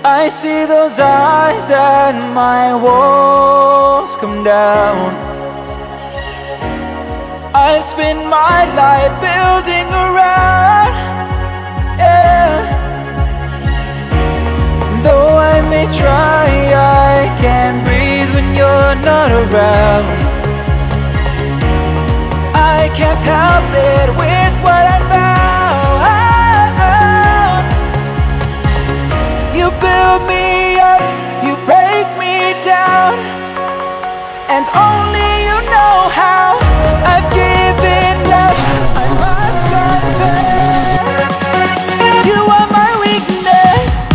I see those eyes and my walls come down. I've spent my life building around, yeah. Though I may try, I can't breathe when you're not around. I can't help it with what I found. You build me up, you break me down, and only you know how I've given up. I must confess, you are my weakness.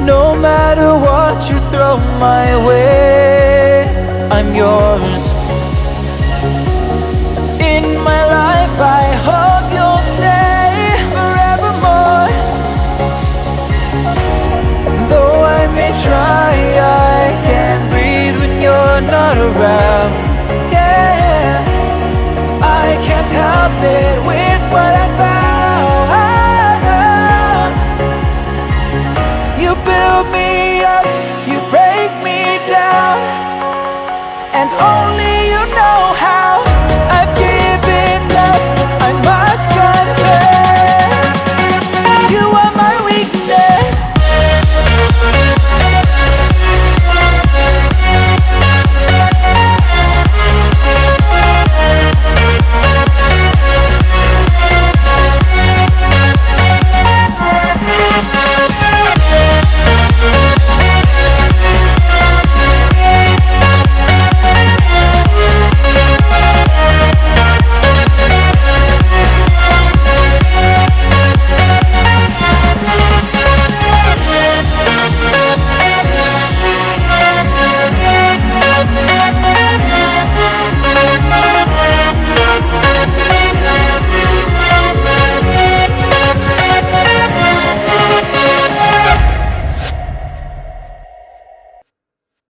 No matter what you throw my way, I'm yours.